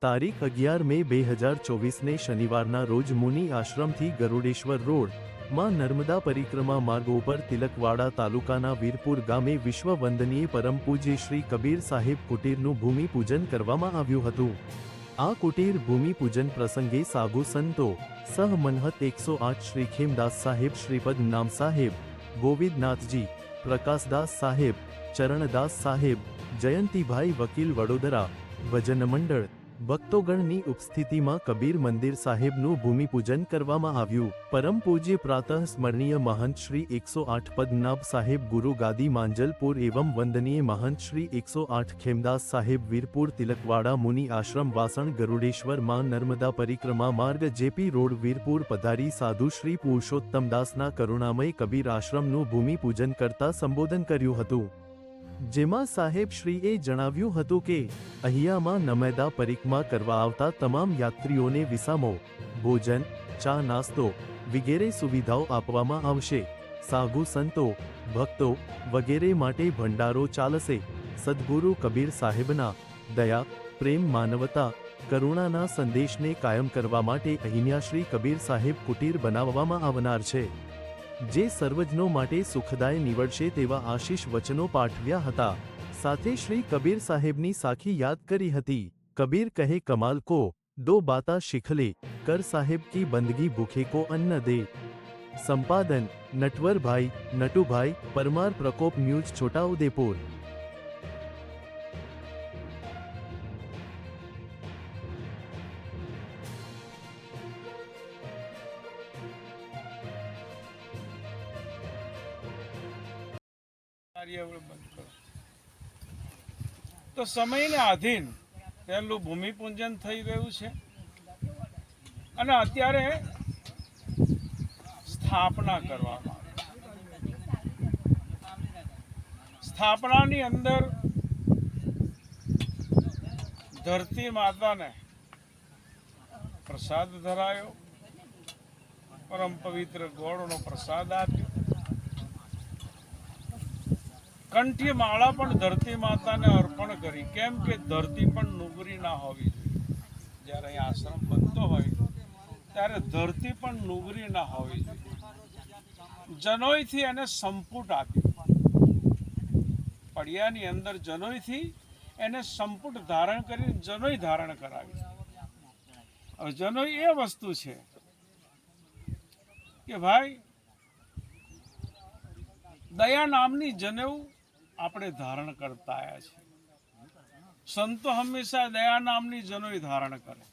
તારીખ 11 મે 2024ને શનિવારના રોજ મુનિ આશ્રમથી ગરુડેશ્વર રોડ માં નર્મદા પરિક્રમા માર્ગ ઉપર તિલકવાડા તાલુકાના વીરપુર ગામે વિશ્વ વંદનીય પરમ પૂજ્ય શ્રી કબીર સાહેબ કુટીરનું ભૂમિપૂજન કરવામાં આવ્યું હતું। આ કુટીર ભૂમિપૂજન પ્રસંગે સાધુ સંતો સહમનહત 108 શ્રી ખેમદાસ સાહેબ, શ્રીપદ નામ સાહેબ, ગોવિંદનાથજી, પ્રકાશદાસ સાહેબ, ચરણદાસ સાહેબ, જયંતિભાઈ વકીલ વડોદરા, ભજન મંડળ, ભક્તોગણની ઉપસ્થિતિમાં કબીર મંદિર સાહેબનું ભૂમિપૂજન કરવામાં આવ્યું। પરમ પૂજ્ય પ્રાતઃ સ્મરણીય મહંત શ્રી 108 પદ્મનાભ સાહેબ ગુરુ ગાદી માંજલપુર એવं વંદનીય મહંત શ્રી 108 ખેમદાસ સાહેબ વીરપુર તિલકવાડા મુનિ આશ્રમ વાસણ ગરુડેશ્વર માં નર્મદા પરિક્રમા માર્ગ જેપી રોડ વીરપુર પધારી સાધુ શ્રી પુરુષોત્તમદાસના કરુણામય કબીર આશ્રમનું ભૂમિપૂજન કરતા સંબોધન કર્યું હતું। જેમાં સાહેબ શ્રીએ જણાવ્યું હતું કે અહીંયામાં નર્મદા પરિક્રમા કરવા આવતા તમામ યાત્રીઓને વિસામો, ભોજન, ચા નાસ્તો વગેરે સુવિધાઓ આપવામાં આવશે। સાધુ સંતો, ભક્તો વગેરે માટે ભંડારો ચાલશે। સદ્ગુરુ કબીર સાહેબના દયા, પ્રેમ, માનવતા, કરુણાના સંદેશને કાયમ કરવા માટે અહીંયા શ્રી કબીર સાહેબ કુટીર બનાવવામાં આવનાર છે, જે સર્વજનો માટે સુખદાય નીવડશે તેવા આશીષ વચનો પાઠવ્યા હતા। સાથે શ્રી કબીર સાહેબની સાખી યાદ કરી હતી। કબીર કહે કમાલ કો દો બાતા શીખલે, કર સાહેબ કી બંદગી ભૂખે કો અન્ન દે। સંપાદન નટવરભાઈ નટુભાઈ પરમાર, પ્રકોપ ન્યૂઝ, છોટાઉદેપુર। તો સમયને આધીન પહેલું ભૂમિપૂજન થઈ ગયું છે અને અત્યારે સ્થાપના કરવામાં આવે। સ્થાપનાની અંદર ધરતી માતાને પ્રસાદ ધરાયો, પરમ પવિત્ર ગોળનો પ્રસાદ આપ્યો। કંઠી માળા પણ ધરતી માતાને અર્પણ કરી, કેમ કે ધરતી પણ નુગરી ના હોવી જોઈએ। જ્યારે અહીં આશ્રમ બનતો હોય ત્યારે ધરતી પણ નુગરી ના હોવી જોઈએ। જનોઈથી એને સંપુટ આપ્યું, પડિયાની અંદર જનોઈથી એને સંપુટ ધારણ કરીને જનોઈ ધારણ કરાવી। હવે જનોઈ એ વસ્તુ છે કે ભાઈ દયા નામની જનેઉ આપણે ધારણ કરતા આવ્યા છીએ। સંતો હંમેશા દયા નામની જનોઈ ધારણ કરે।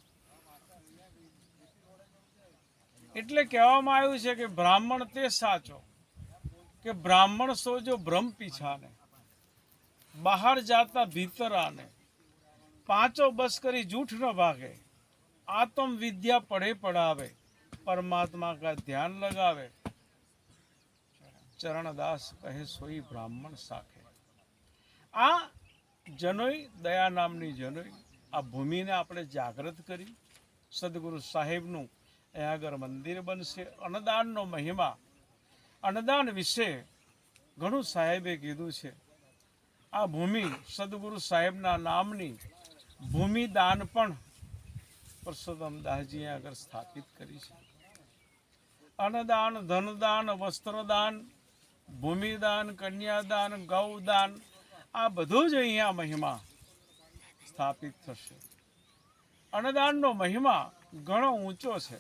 એટલે કહેવામાં આવ્યું છે કે બ્રાહ્મણ તે સાચો કે બ્રાહ્મણ સોજો બ્રહ્મ પીછાને, બહાર જાતા ભીતર આને, પાંચો બસ કરી જૂઠ ન ભાગે, આત્મ વિદ્યા પढ़े पढ़ावे, परमात्मा का ध्यान लगावे, ચરણદાસ કહે સોઈ બ્રાહ્મણ સાખે। આ જનોઈ દયા નામની જનોઈ આ ભૂમિને આપણે જાગૃત કરી। સદગુરુ સાહેબનું અહીંયા આગળ મંદિર બનશે। અન્નદાનનો મહિમા, અન્નદાન વિશે ઘણું સાહેબે કીધું છે। આ ભૂમિ સદગુરુ સાહેબના નામની ભૂમિદાન પણ પરસોત્તમદાસજીએ આગળ સ્થાપિત કરી છે। અન્નદાન, ધનદાન, વસ્ત્રદાન, ભૂમિદાન, કન્યાદાન, ગૌદાન, આ બધું જ અહીંયા મહિમા સ્થાપિત થશે। અન્નદાનનો મહિમા ઘણો ઊંચો છે।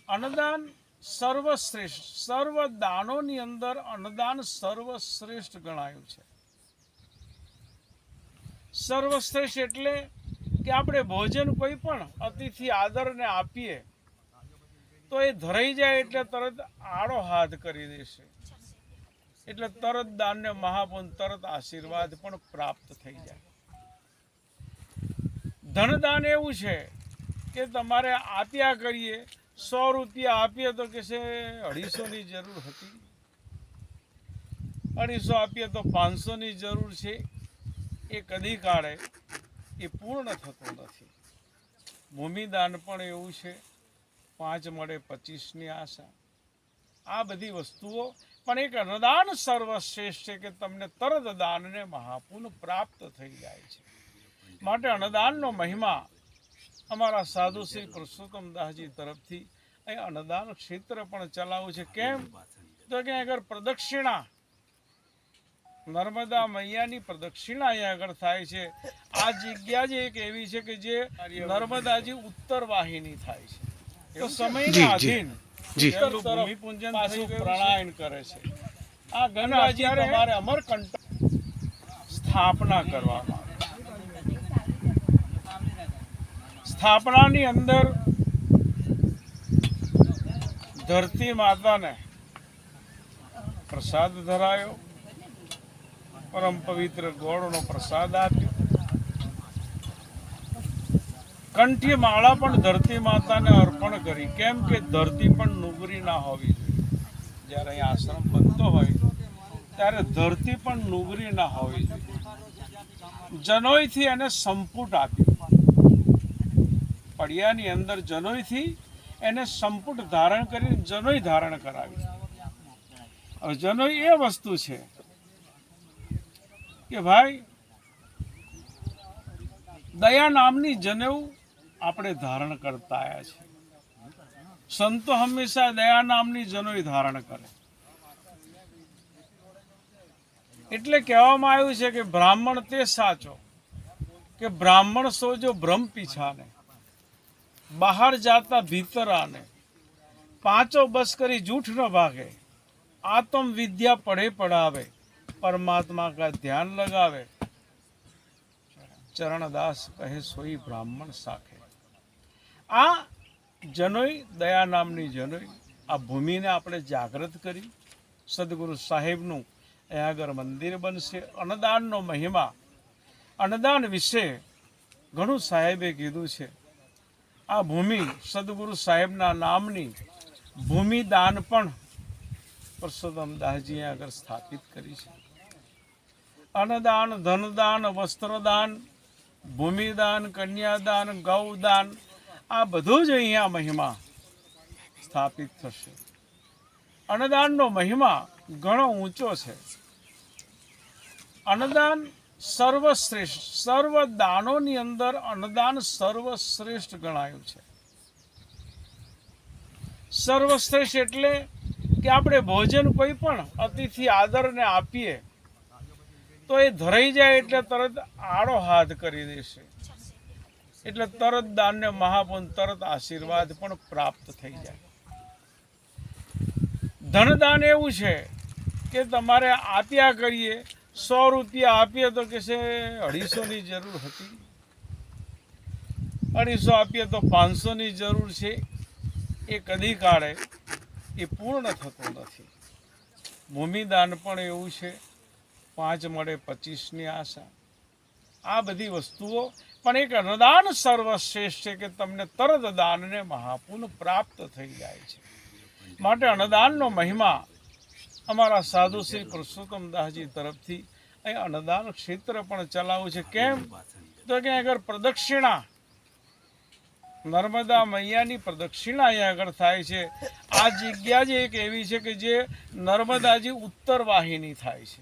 અન્નદાન સર્વશ્રેષ્ઠ, સર્વ દાનોની અંદર અન્નદાન સર્વશ્રેષ્ઠ ગણાયું છે। સર્વશ્રેષ્ઠ એટલે કે આપણે ભોજન કોઈ પણ અતિથિ આદરને આપીએ તો એ ધરાઈ જાય એટલે તરત આડો હાથ કરી દેશે, એટલે તરત દાનને મહાપુન, તરત આશીર્વાદ પણ પ્રાપ્ત થઈ જાય। ધનદાન એવું છે કે તમારે આપ્યા કરીએ, 100 રૂપિયા આપીએ તો કે છે 250ની જરૂર હતી, 250 આપીએ તો 500ની જરૂર છે, એ કદી કાળે એ પૂર્ણ થતું નથી। ભૂમિદાન પણ એવું છે, 5 મળે 25ની આશા। આ બધી વસ્તુઓ પણ એક અન્નદાન સર્વશ્રેષ્ઠ છે કે તમને તરત દાનને મહાપુન પ્રાપ્ત થઈ જાય છે। માટે અન્નદાનનો મહિમા અમારા સાધુ શ્રી પુરુષોત્તમ દાસજી તરફથી અહીં અન્નદાન ક્ષેત્ર પણ ચલાવવું છે. કેમ તો કે આગળ પ્રદક્ષિણા નર્મદા મૈયાની પ્રદક્ષિણા અહીંયા આગળ થાય છે. આ જગ્યા જ એક એવી છે કે જે નર્મદાજી ઉત્તર વાહિની થાય છે. તો સમયના આધીન ઉત્તર તરફ ભૂમિપૂજન પાછું પ્રણાયન કરે છે. આ ગંગાજી તમારે અમરકંટક સ્થાપના કરવામાં આવે. સ્થાપનાની અંદર ધરતી માતાને પ્રસાદ ધરાયો, પરમ પવિત્ર ગોળનો પ્રસાદ આપ્યો. કંઠી માળા પણ ધરતી માતાને અર્પણ કરી. કેમ કે ધરતી પણ નુગરી ના હોવી જોઈએ. જ્યારે અહીં આશ્રમ બનતો હોય ત્યારે ધરતી પણ નુગરી ના હોવી જોઈએ. જનોઈથી એને સંપુટ આપ્યું. પડિયાની અંદર જનોઈથી એને સંપુટ ધારણ કરીને જનોઈ ધારણ કરાવી. હવે જનોઈ એ વસ્તુ છે કે ભાઈ દયા નામની જનેઉ આપણે ધારણ કરતા આવ્યા છે. સંતો હંમેશા દયા નામની જનોઈ ધારણ કરે. એટલે કહેવામાં આવ્યું છે કે બ્રાહ્મણ તે સાચો કે બ્રાહ્મણ સોજો બ્રહ્મ પીછાને, બહાર જાતા ભીતર આને, પાંચો બસ કરી જૂઠ ન ભાગે, આત્મ વિદ્યા પढ़े पढ़ावे, परमात्मा का ध्यान लगावे, चरणदास कहे सोई ब्राह्मण साखे. આ જનોઈ દયા નામની જનોઈ આ ભૂમિને આપણે જાગૃત કરી. સદગુરુ સાહેબનું અહીંયા આગળ મંદિર બનશે. અન્નદાનનો મહિમા, અન્નદાન વિશે ઘણું સાહેબે કીધું છે. આ ભૂમિ સદગુરુ સાહેબના નામની ભૂમિદાન પણ પુરુષોત્તમ દાસજીએ આગળ સ્થાપિત કરી છે. અન્નદાન, ધનદાન, વસ્ત્રદાન, ભૂમિદાન, કન્યાદાન, ગૌદાન, આ બધું જ અહીંયા મહિમા સ્થાપિત થશે. અન્નદાનનો મહિમા ઘણો ઊંચો છે. અન્નદાન સર્વશ્રેષ્ઠ, સર્વ દાનોની અંદર અન્નદાન સર્વશ્રેષ્ઠ ગણાયું છે. સર્વશ્રેષ્ઠ એટલે કે આપણે ભોજન કોઈ પણ અતિથિ આદરને આપીએ તો એ ધરાઈ જાય એટલે તરત આડો હાથ કરી દેશે. એટલે તરત દાનને મહાપુન, તરત આશીર્વાદ પણ પ્રાપ્ત થઈ જાય. ધનદાન એવું છે કે તમારે આપ્યા કરીએ, 100 રૂપિયા આપીએ તો કે છે 250ની જરૂર હતી, 250 આપીએ તો 500ની જરૂર છે. એ કદી કાળે એ પૂર્ણ થતું નથી. ભૂમિદાન પણ એવું છે, 5 મળે 25ની આશા. આ બધી વસ્તુઓ પણ એક અન્નદાન સર્વશ્રેષ્ઠ છે કે તમને તરત દાનને મહાપુન પ્રાપ્ત થઈ જાય છે. માટે અન્નદાનનો મહિમા અમારા સાધુ શ્રી પુરુષોત્તમ દાસજી તરફથી અહીં અન્નદાન ક્ષેત્ર પણ ચલાવવું છે. કેમ તો કે આગળ પ્રદક્ષિણા નર્મદા મૈયાની પ્રદક્ષિણા અહીંયા આગળ થાય છે. આ જગ્યા જ એક એવી છે કે જે નર્મદાજી ઉત્તર વાહિની થાય છે.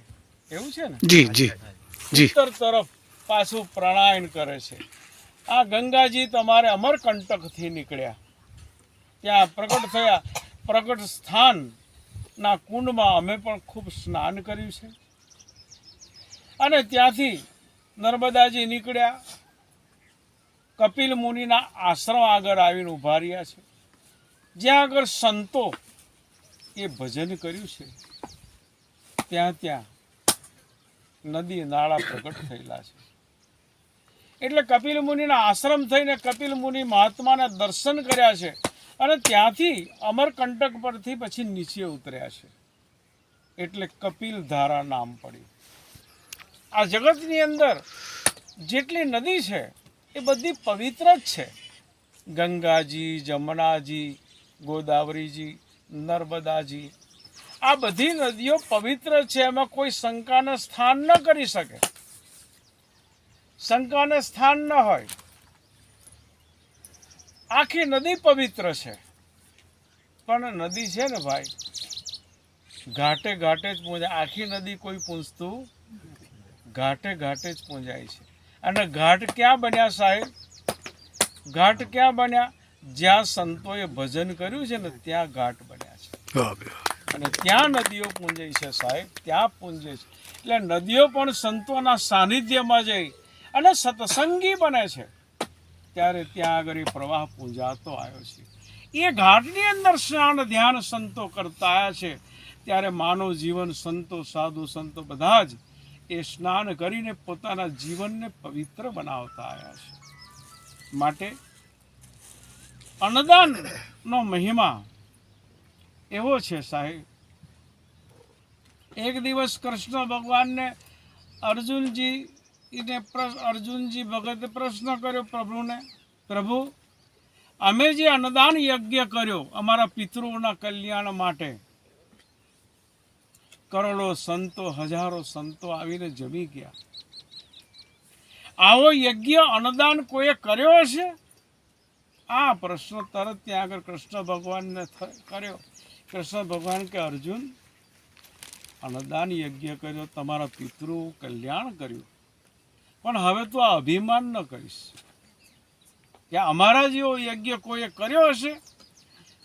એવું છે ને? જી જી જી. ઉત્તર તરફ પાછું પ્રણાયન કરે છે. આ ગંગાજી તમારે અમરકંટકથી નીકળ્યા, ત્યાં પ્રગટ થયા. પ્રગટ સ્થાનના કુંડમાં અમે પણ ખૂબ સ્નાન કર્યું છે. અને ત્યાંથી નર્મદાજી નીકળ્યા, કપિલ મુનિના આશ્રમ આગળ આવીને ઊભા રહ્યા છે. જ્યાં આગળ સંતો એ ભજન કર્યું છે ત્યાં ત્યાં નદી નાળા પ્રગટ થયેલા છે. એટલે કપિલ મુનિના આશ્રમ થઈને કપિલ મુનિ મહાત્માના દર્શન કર્યા છે અને ત્યાંથી અમરકંટક પરથી પછી નીચે ઉતર્યા છે. એટલે કપિલ ધારા નામ પડ્યું. આ જગતની અંદર જેટલી નદી છે એ બધી પવિત્ર જ છે. ગંગાજી, જમનાજી, ગોદાવરીજી, નર્મદાજી, આ બધી નદીઓ પવિત્ર છે. એમાં કોઈ શંકાને સ્થાન ન કરી શકે. શંકાને સ્થાન ન હોય. આખી નદી પવિત્ર છે. પણ નદી છે ને ભાઈ, ઘાટે ઘાટે જ પૂંજાય. આખી નદી કોઈ પૂંજતું ઘાટે ઘાટે જ પૂંજાય છે. અને ઘાટ ક્યાં બન્યા સાહેબ? ઘાટ ક્યાં બન્યા? જ્યાં સંતોએ ભજન કર્યું છે ને ત્યાં ઘાટ બન્યા છે. અને ત્યાં નદીઓ પૂંજે છે સાહેબ, ત્યાં પૂંજે છે. એટલે નદીઓ પણ સંતોના સાનિધ્યમાં જઈ અને સત્સંગી બને છે ત્યારે ત્યાં આગળ એ પ્રવાહ પૂંજાતો આવ્યો છે. એ ઘાટની અંદર સ્નાન ધ્યાન સંતો કરતા આવ્યા છે ત્યારે માનવ જીવન સંતો સાધુ સંતો બધા જ એ સ્નાન કરીને પોતાના જીવનને પવિત્ર બનાવતા આવ્યા છે. માટે અન્નદાનનો મહિમા એવો છે સાહેબ. એક દિવસ કૃષ્ણ ભગવાનને અર્જુનજી ભગતે પ્રશ્ન કર્યો પ્રભુને, પ્રભુ અમે જે અન્નદાન યજ્ઞ કર્યો અમારા પિતૃઓના કલ્યાણ માટે, કરોડો સંતો હજારો સંતો આવીને જમી ગયા, આવો યજ્ઞ અન્નદાન કોઈએ કર્યો હશે? આ પ્રશ્ન તરત ત્યાં આગળ કૃષ્ણ ભગવાનને કર્યો. કૃષ્ણ ભગવાન કે અર્જુન, અન્નદાન યજ્ઞ કર્યો, તમારા પિતૃ કલ્યાણ કર્યું, પણ હવે તું આ અભિમાન ન કરીશ કે અમારા જેવો યજ્ઞ કોઈએ કર્યો હશે?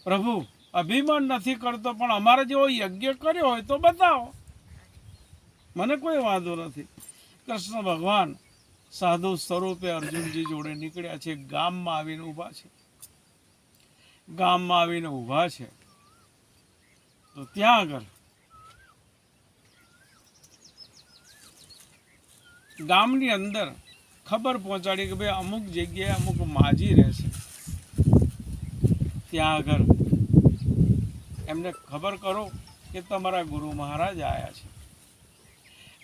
પ્રભુ અભિમાન નથી કરતો, પણ અમારા જેવો યજ્ઞ કર્યો હોય તો બતાવો, મને કોઈ વાંધો નથી. કૃષ્ણ ભગવાન સાધુ સ્વરૂપે અર્જુનજી જોડે નીકળ્યા છે. ગામમાં આવીને ઊભા છે. ગામમાં આવીને ઊભા છે તો ત્યાં આગળ ગામની અંદર ખબર પહોંચાડી કે ભાઈ અમુક જગ્યાએ અમુક માજી રહેશે. ત્યાં આગળ એમને ખબર કરો કે તમારા ગુરુ મહારાજ આવ્યા છે.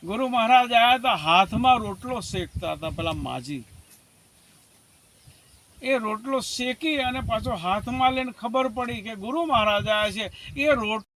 ગુરુ મહારાજ આવ્યા હતા, હાથમાં રોટલો શેકતા હતા પેલા માજી. એ રોટલો શેકી અને પાછો હાથમાં લઈને ખબર પડી કે ગુરુ મહારાજ આવ્યા છે. એ રોટલો